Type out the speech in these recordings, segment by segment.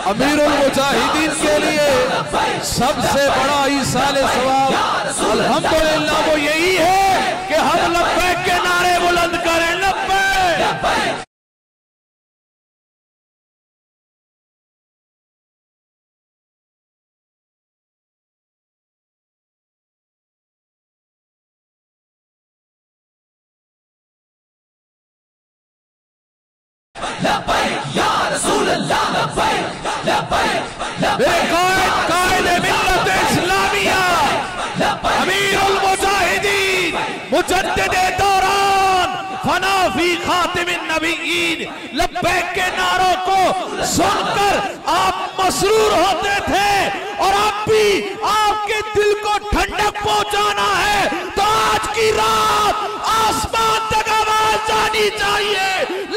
अमीरुल मुजाहिदीन के लिए सबसे बड़ा ईसाले सवाब अल्हम्दुलिल्लाह वो यही है कि हम लब्बैक के नारे बुलंद करें। लब्बैक या रसूल अल्लाह कायदे मिल्लत इस्लामिया अमीरुल मुजाहिदीन मुजद्दिदे दौरान फना फी खातिमिन नबीयीन लब्बैक के नारों को सुनकर आप मसरूर होते थे और आप भी आपके दिल को ठंडक पहुंचाना है तो आज की रात आसमान तक आवाज जानी चाहिए।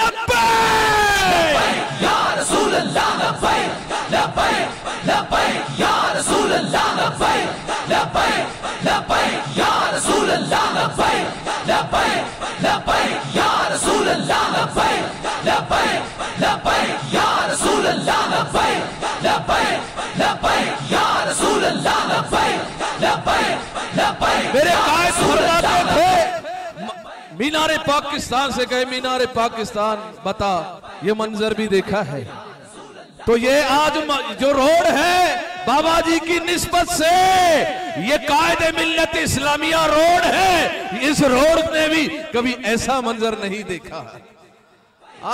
लब्बैक या रसूल अल्लाह या रसूल अल्लाह या रसूल अल्लाह या रसूल अल्लाह या रसूल अल्लाह या रसूल अल्लाह। मेरे कायद फरमाते थे मीनारे पाकिस्तान से गए मीनारे पाकिस्तान बता ये मंजर भी देखा है तो ये आज जो रोड है बाबा जी की निस्बत से ये कायदे मिल्लत इस्लामिया रोड है। इस रोड ने भी कभी ऐसा मंजर नहीं देखा।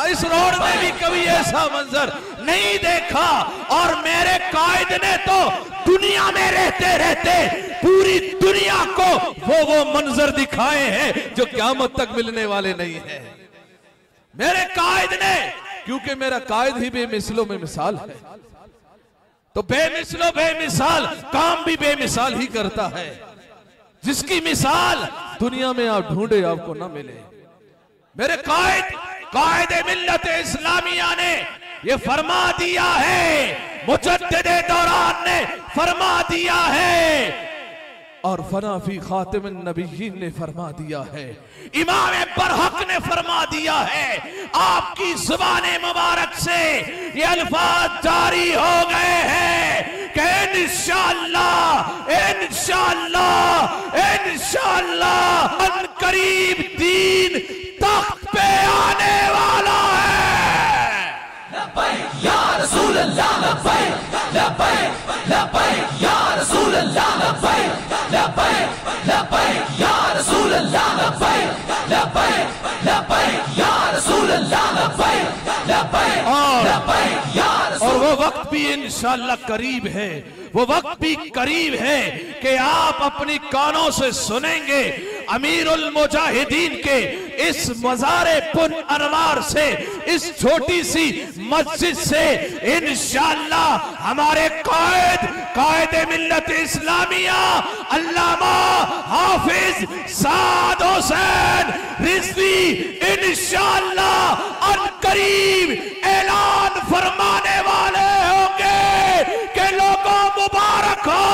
इस रोड में भी कभी ऐसा मंजर नहीं देखा और मेरे कायद ने तो दुनिया में रहते रहते पूरी दुनिया को वो मंजर दिखाए हैं जो क़यामत तक मिलने वाले नहीं है। मेरे कायद ने क्योंकि मेरा कायद ही बेमिसलों में मिसाल है तो बेमिसलो बेमिसाल काम भी बेमिसाल ही करता है जिसकी मिसाल दुनिया में आप ढूंढे आपको ना मिले। मेरे कायदे मिल्लत इस्लामिया ने ये फरमा दिया है, मुजद्दिदे दौरान ने फरमा दिया है और फना फी खातिमिन नबिय्यीन ने फरमा दिया है, इमाम बरहक ने फरमा दिया है। आपकी ज़ुबाने मुबारक से ये अल्फाज जारी हो गए हैं कि इंशाअल्लाह इंशाअल्लाह इंशाअल्लाह अनकरीब दीन तख्त पे आने वाला है। लब्बैक या रसूल अल्लाह लब्बैक लब्बैक लब्बैक या रसूल अल्लाह लब्बैक लब्बैक लब्बैक या रसूल अल्लाह लब्बैक लब्बैक लब्बैक या रसूल अल्लाह लब्बैक लब्बैक लब्बैक या रसूल। और वो वक्त भी इंशाअल्लाह करीब है, वो वक्त भी करीब है कि आप अपनी कानों से सुनेंगे अमीरुल मुजाहिदीन के इस मज़ारे पुन अनवार से, इस छोटी सी मस्जिद से इंशाअल्लाह हमारे कायदे मिल्लत इस्लामिया अल्लामा हाफिज साद हुसैन रिजवी इंशाअल्लाह अनकरीब ऐलान फरमाने वाले होंगे कि लोगों मुबारक हो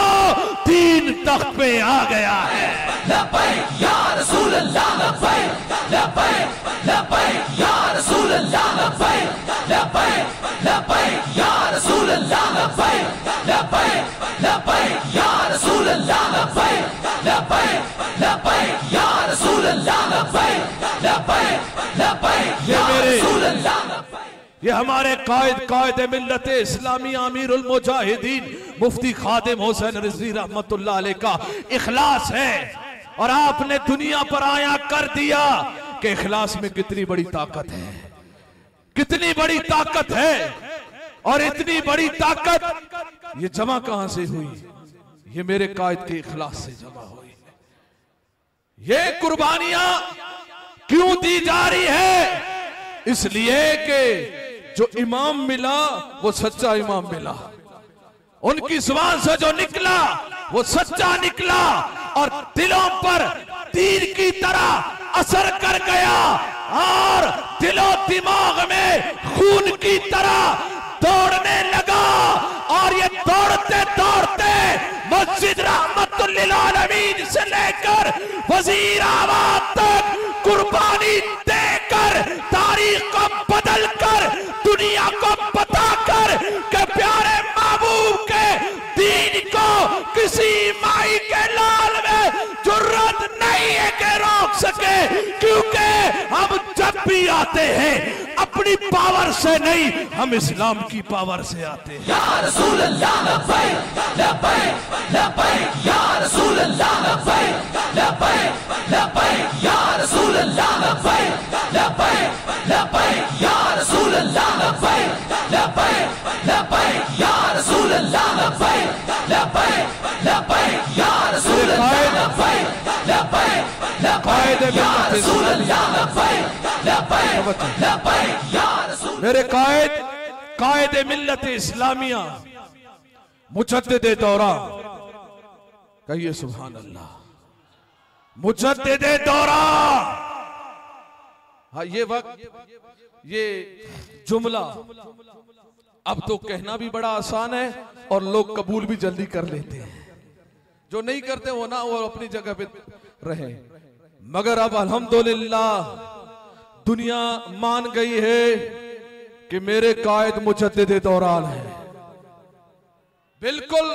दीन तख्त पे आ गया है। लब्बैक या रसूल अल्लाह लब्बैक लब्बैक लब्बैक या रसूल अल्लाह लब्बैक लब्बैक लब्बैक या रसूल अल्लाह लब्बैक लब्बैक लब्बैक या रसूल अल्लाह लब्बैक लब्बैक लब्बैक या रसूल अल्लाह लब्बैक लब्बैक लब्बैक या रसूल अल्लाह लब्बैक। ये हमारे कायदे मिल्लत इस्लामी अमीरुल मुजाहिदीन मुफ्ती खादिम हुसैन रिजवी रहमतुल्लाह अलैह का इखलास है और आपने दुनिया पर आया कर दिया कि इखलास में कितनी बड़ी ताकत है, कितनी बड़ी ताकत है। और इतनी बड़ी ताकत ये जमा कहां से हुई? ये मेरे कायद के इखलास से जमा हुई। ये कुर्बानियां क्यों दी जा रही है? इसलिए कि जो इमाम मिला वो सच्चा इमाम मिला, उनकी जुबान से जो निकला वो सच्चा निकला और दिलों पर तीर की तरह असर कर गया और दिलो दिमाग में खून की तरह दौड़ने लगा और ये दौड़ते दौड़ते मस्जिद रहमतुल लिल आलमीन से लेकर वजीराबाद तक कुर्बानी देकर तारीख को बदल कर दुनिया जाएंगे, क्योंकि हम जब भी आते हैं अपनी पावर से नहीं, हम इस्लाम की पावर से आते हैं। या रसूल अल्लाह लब्बैक लब्बैक लब्बैक या रसूल अल्लाह लब्बैक लब्बैक लब्बैक या रसूल अल्लाह लब्बैक लब्बैक लब्बैक या रसूल अल्लाह लब्बैक लब्बैक लब्बैक या रसूल अल्लाह लब्बैक लब्बैक लब्बैक या रसूल अल्लाह लब्बैक लब्बैक लब्बैक या रसूल अल्लाह लब्बैक लब्बैक लब्बैक या रसूल। मेरे कायद मिल्लत इस्लामिया मुजद्दिद दौरा, कहिए सुभान अल्लाह, मुजद्दिद दौरा। हाँ, ये वक्त, ये जुमला अब तो कहना भी बड़ा आसान है और लोग कबूल भी जल्दी कर लेते हैं। जो नहीं करते वो ना, वो अपनी जगह पे रहे। मगर अब अल्हम्दुलिल्लाह दुनिया मान गई है कि मेरे कायद मुजद्दिद दौरान है। बिल्कुल,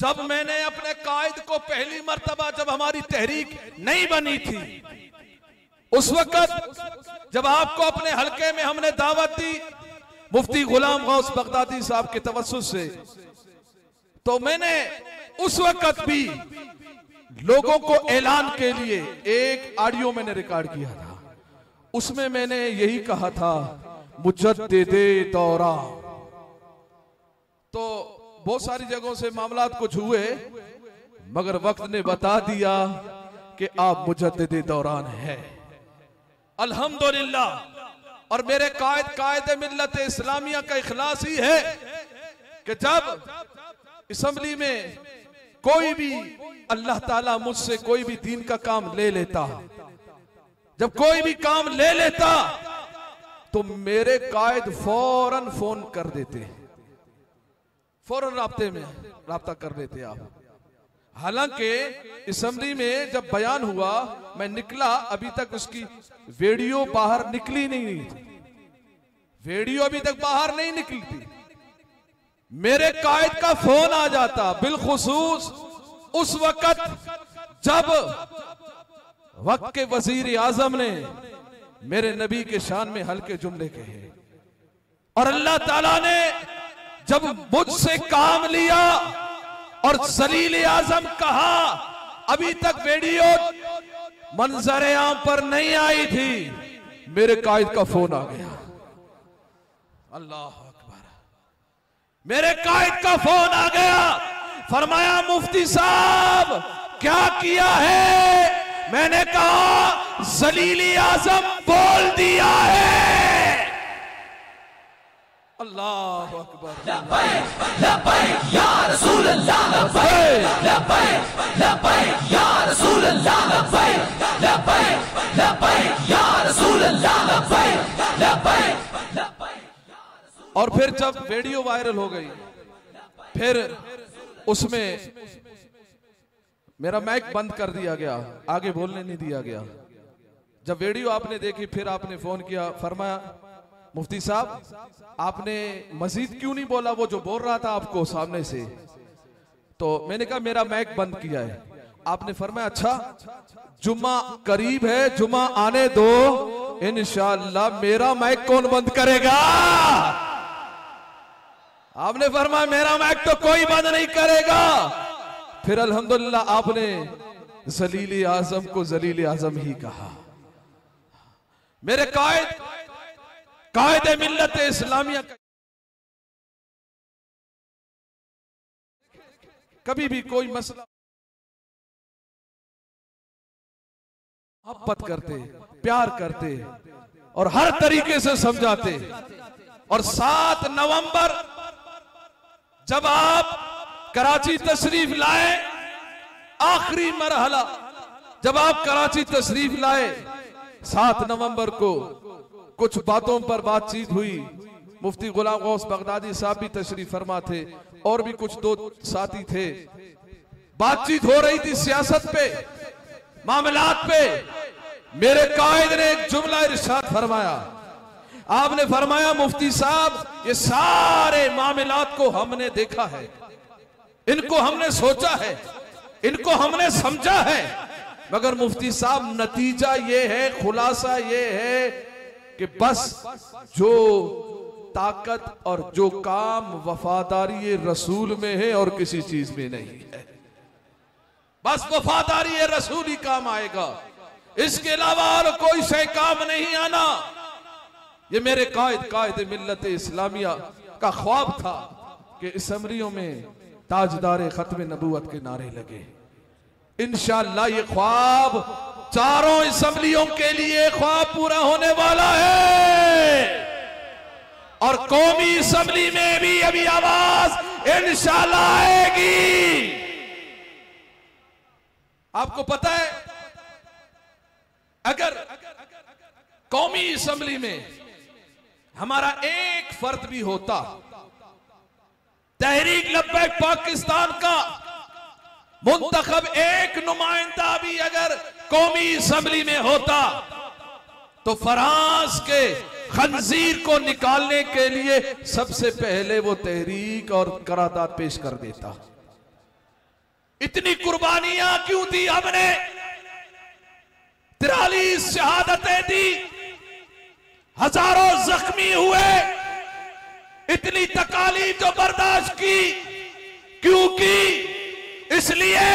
जब मैंने अपने कायद को पहली मर्तबा, जब हमारी तहरीक नहीं बनी थी, उस वक्त जब आपको अपने हलके में हमने दावत दी मुफ्ती गुलाम गौस बगदादी साहब के तवस्सुस से, तो मैंने उस वक्त भी लोगों को ऐलान के लिए एक ऑडियो मैंने रिकॉर्ड किया था। उसमें मैंने यही कहा था, मुजद्दिदे दौरा। तो बहुत सारी जगहों से मामलात कुछ हुए, मगर वक्त ने बता दिया कि आप मुजद्दिदे दौरान है, अल्हम्दुलिल्लाह। और मेरे कायद मिल्लत इस्लामिया का इखलास ही है कि जब असेंबली में कोई भी, अल्लाह ताला मुझसे कोई भी दीन का काम ले लेता, जब कोई भी काम ले लेता तो मेरे कायद फौरन फोन कर देते, फौरन राब्ता कर लेते आप। हालांकि असेंबली में जब बयान हुआ, मैं निकला, अभी तक उसकी वीडियो बाहर निकली नहीं थी, वीडियो अभी तक बाहर नहीं निकली थी। मेरे कायद का फोन आ जाता, बिलखुसूस उस वक्त जब वक्त के वजीर आजम ने मेरे नबी के शान में हल्के जुमले कहे, और अल्लाह ताला ने जब मुझसे काम लिया और जलील आजम कहा, अभी तक वीडियो मंजर आम पर नहीं आई थी, मेरे कायद का फोन आ गया। अल्लाह अकबर, मेरे कायद का फोन आ गया, फरमाया मुफ्ती साहब क्या किया है? मैंने कहा जलील आजम बोल दिया है। अल्लाह अकबर, लब्बैक लब्बैक या रसूल अल्लाह लब्बैक लब्बैक लब्बैक या रसूल अल्लाह लब्बैक लब्बैक लब्बैक या रसूल अल्लाह लब्बैक लब्बैक लब्बैक। और फिर जब वीडियो वायरल हो गई, फिर उसमें मेरा माइक बंद कर दिया गया, आगे बोलने नहीं दिया गया। जब वीडियो आपने देखी, फिर आपने फोन किया, फरमाया मुफ्ती साहब आपने मजीद क्यों नहीं बोला, वो जो बोल रहा था आपको सामने से। तो मैंने कहा मेरा माइक बंद किया है। आपने फरमाया अच्छा, जुम्मा करीब है, जुम्मा आने दो, इंशाअल्लाह मेरा माइक कौन बंद करेगा। आपने फरमाया मेरा माइक तो कोई बंद नहीं करेगा। फिर अल्हम्दुलिल्लाह आपने जलील आजम को जलील आजम ही कहा। मेरे कायद मिल्लत इस्लामिया का कभी भी कोई मसला मोहब्बत करते, प्यार करते और हर तरीके से समझाते। और 7 नवंबर जब आप कराची तशरीफ लाए, आखिरी मरहला जब आप कराची तशरीफ लाए, 7 नवंबर को कुछ बातों पर बातचीत हुई। मुफ्ती गुलाम गौस बगदादी साहब भी तशरीफ फरमा थे और भी कुछ 2 साथी थे। बातचीत हो रही थी सियासत पे, मामलात पे। मेरे कायद ने एक जुमला इरशाद फरमाया। आपने फरमाया मुफ्ती साहब ये सारे मामलात को हमने देखा है, इनको हमने सोचा है, इनको हमने समझा है, मगर मुफ्ती साहब नतीजा ये है, खुलासा ये है कि बस जो ताकत और जो काम वफादारी रसूल में है और किसी चीज में नहीं है। बस वफादारी रसूल ही काम आएगा, इसके अलावा और कोई शय काम नहीं आना। ये मेरे कायद मिल्लत इस्लामिया का ख्वाब था कि असम्बलियों में ताजदार खत्म नबूवत के नारे लगे। इंशाअल्लाह ये ख्वाब चारों असम्बलियों के लिए ख्वाब पूरा होने वाला है और कौमी असम्बली में भी अभी आवाज इंशाअल्लाह आएगी। आपको पता है, अगर कौमी असम्बली में हमारा एक फर्द भी होता, तहरीक लब्बैक पाकिस्तान का मुंतखब एक नुमाइंदा भी अगर कौमी असम्बली में होता, तो फ्रांस के खंजीर को निकालने के लिए सबसे पहले वो तहरीक और करारदाद पेश कर देता। इतनी कुर्बानियां क्यों दी हमने, 43 शहादतें दी, हजारों जख्मी हुए, इतनी तकालीफ जो बर्दाश्त की, क्यों की? इसलिए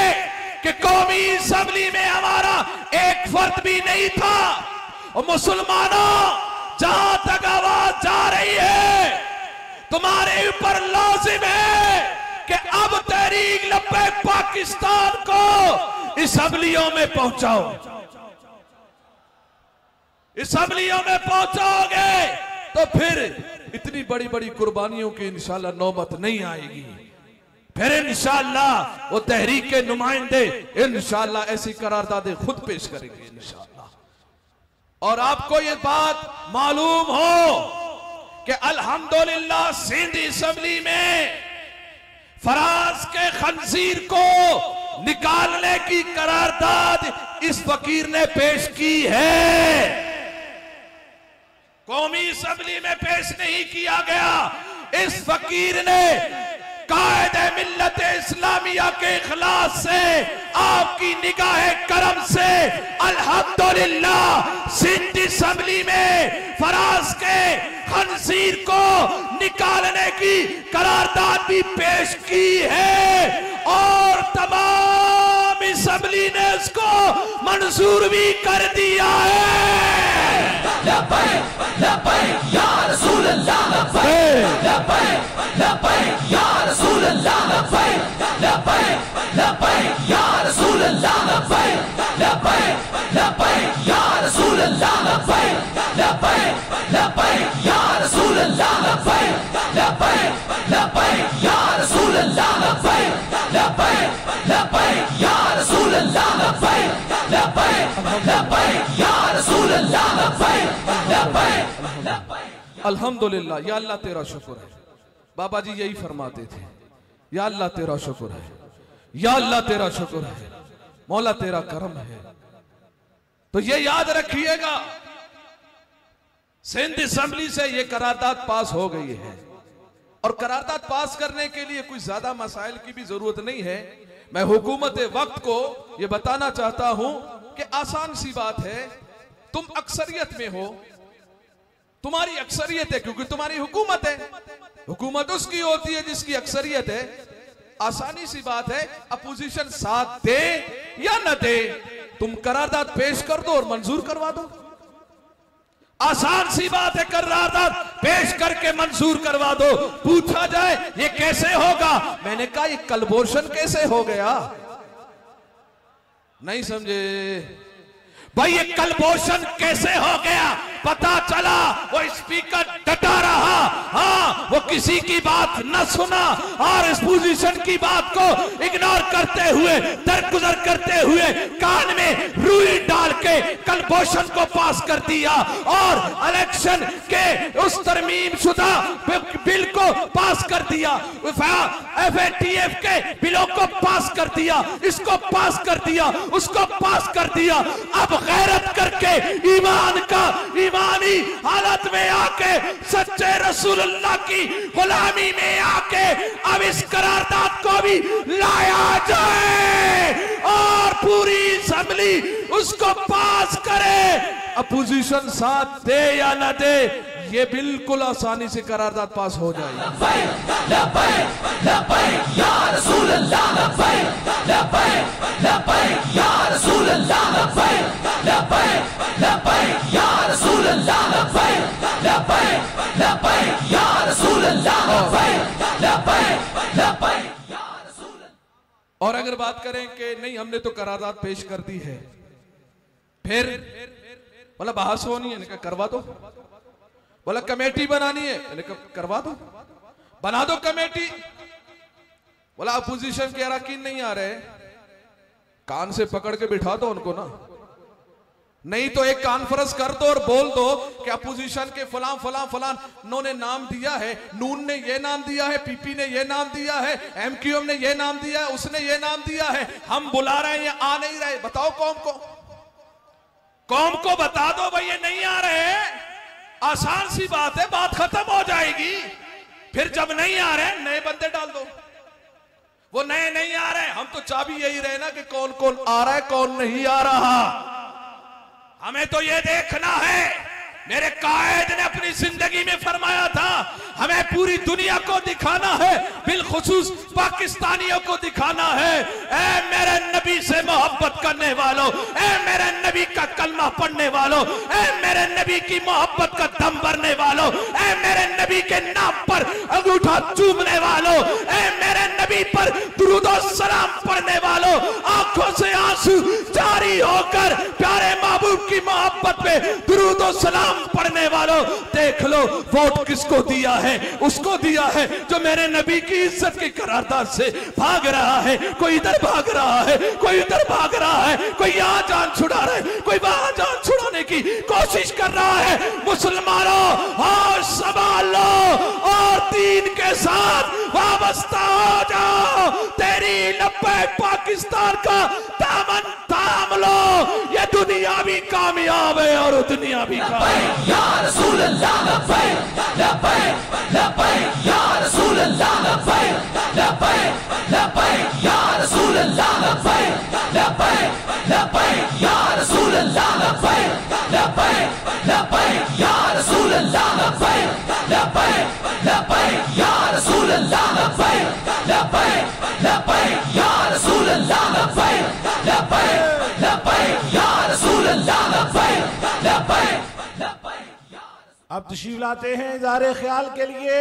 कि कौमी असम्बली में हमारा एक फर्द भी नहीं था। और मुसलमानों, जहां तक आवाज जा रही है, तुम्हारे ऊपर लाजिम है कि अब तहरीक लब्बैक पाकिस्तान को असम्बलियों में पहुंचाओ। असम्बलियों में पहुंचाओगे तो फिर इतनी बड़ी बड़ी कुर्बानियों की इंशाअल्लाह नौबत नहीं आएगी। फिर इंशाअल्लाह वो तहरीक के नुमाइंदे इंशाअल्लाह ऐसी करारदादें खुद पेश करेंगे इंशाअल्लाह। और आपको ये बात मालूम हो कि अल्हम्दुलिल्लाह सिंध असम्बली में फ्रांस के खंजीर को निकालने की करारदाद इस फकीर ने पेश की है। कौमी असम्बली में पेश नहीं किया गया। इस फकीर ने कायद मिल्लत इस्लामिया के इखलास से, आपकी निगाह करम से अल्हम्दुलिल्लाह सिंध असम्बली में फ्रांस के खंजीर को निकालने की करारदाद भी पेश की है और तमाम असम्बली ने उसको मंजूर भी कर दिया है। लब्बैक लब्बैक या रसूल अल्लाह, लब्बैक लब्बैक लब्बैक या रसूल अल्लाह, लब्बैक लब्बैक लब्बैक या रसूल अल्लाह, लब्बैक लब्बैक लब्बैक या रसूल अल्लाह, लब्बैक लब्बैक लब्बैक या रसूल अल्लाह, लब्बैक लब्बैक लब्बैक या रसूल अल्लाह, लब्बैक लब्बैक लब्बैक या रसूल अल्लाह, लब्बैक लब्बैक लब्बैक या रसूल अल्लाह, लब्बैक लब्बैक लब्बैक। अल्हम्दुलिल्लाह, या अल्लाह तेरा शुक्र है। बाबा जी यही फरमाते थे, या अल्लाह तेरा शुक्र है, या अल्लाह तेरा शुक्र है, मौला तेरा करम है। तो ये याद रखिएगा, सिंध असम्बली से ये करारदाद पास हो गई है और करारदाद पास करने के लिए कोई ज्यादा मसाइल की भी जरूरत नहीं है। मैं हुकूमत वक्त को ये बताना चाहता हूं कि आसान सी बात है, तुम अक्सरियत में हो, तुम्हारी अक्सरियत है क्योंकि तुम्हारी हुकूमत है। हुकूमत उसकी होती है जिसकी अक्सरियत है। आसानी सी बात है, अपोजिशन साथ दे या न दे, तुम करारदाद पेश कर दो और मंजूर करवा दो। आसान सी बात है, करारदाद पेश करके मंजूर करवा दो। पूछा जाए ये कैसे होगा, मैंने कहा ये कलबोशन कैसे हो गया, नहीं समझे भाई, ये कलबोशन कैसे हो गया। पता चला वो स्पीकर डटा रहा, हाँ वो किसी की बात न सुना और इस पोजीशन की बात को इग्नोर करते हुए, दरगुजर करते हुए कान में रुई डाल के कलबोशन को पास कर दिया और इलेक्शन के उस तरमीम शुदा बिल को पास कर दिया, FATF के बिलों को पास कर दिया, इसको पास कर दिया, उसको पास कर दिया। अब गैरत करके ईमानी हालत में आके सच्चे रसूलुल्लाह की गुलामी में आके अब इस करारदाद को भी लाया जाए और पूरी असेंबली उसको पास करे। अपोजिशन साथ दे या न दे, ये बिल्कुल आसानी से करारदाद पास हो जाएगी। और अगर बात करें कि नहीं हमने तो करारदाद पेश कर दी है, फिर बोला बहस होनी है, इनका करवा दो। बोला कमेटी बनानी है, इनका करवा दो, बना दो कमेटी। बोला अपोजिशन के अरकान नहीं आ रहे, कान से पकड़ के बिठा दो उनको ना, नहीं तो एक कॉन्फ्रेंस कर दो और बोल दो कि अपोजिशन के फलां फलां फलां उन्होंने नाम दिया है, नून ने ये नाम दिया है, पीपी ने ये नाम दिया है, एमक्यूएम ने ये नाम दिया है, उसने ये नाम दिया है, हम बुला रहे हैं, ये आ नहीं रहे। बताओ कौम को बता दो भाई ये नहीं आ रहे, आसान सी बात है, बात खत्म हो जाएगी। फिर जब नहीं आ रहे नए बंदे डाल दो, वो नए नहीं आ रहे, हम तो चाबी यही रहे ना कि कौन कौन आ रहा है कौन नहीं आ रहा। हमें तो ये देखना है, मेरे कायद ने अपनी जिंदगी में फरमाया था हमें पूरी दुनिया को दिखाना है, बिलखुसूस पाकिस्तानियों को दिखाना है। ऐ मेरे नबी से मोहब्बत करने वालों, ऐ मेरे नबी का कलमा पढ़ने वालों, ऐ मेरे नबी की मोहब्बत का दम भरने वालों, ऐ मेरे नबी के नाम पर अंगूठा चूमने वालों, ऐ मेरे नबी पर दुरूद और सलाम पढ़ने वालों, आंखों से आंसू जारी होकर प्यारे महबूब की मोहब्बत पे दुरूद और सलाम पढ़ने वालों, देख लो वोट किसको दिया है, उसको दिया है जो मेरे नबी की इज्जत की करारदाद से भाग रहा है। कोई इधर भाग रहा है, कोई इधर भाग रहा है, कोई यहां जान छुड़ा रहा है, कोई वहां जान छुड़ाने की कोशिश कर रहा है। मुसलमानों होश संभालो और दीन के साथ वाबस्ता हो जाओ। तेरी लब्बैक पाकिस्तान का दामन थाम लो, ये दुनिया भी कामयाब है और दुनिया भी कामयाब। या रसूल अल्लाह लब्बैक लब्बैक लब्बैक या रसूल अल्लाह लब्बैक लब्बैक लब्बैक या रसूल अल्लाह लब्बैक लब्बैक लब्बैक या रसूल अल्लाह लब्बैक लब्बैक लब्बैक या रसूल अल्लाह लब्बैक लब्बैक लब्बैक या रसूल अल्लाह लब्बैक लब्बैक लब्बैक या रसूल अल्लाह लब्बैक लब्बैक लब्बैक या रसूल अल्लाह लब्बैक लब्बैक। अब तशरीफ लाते हैं इज़हार ख्याल के लिए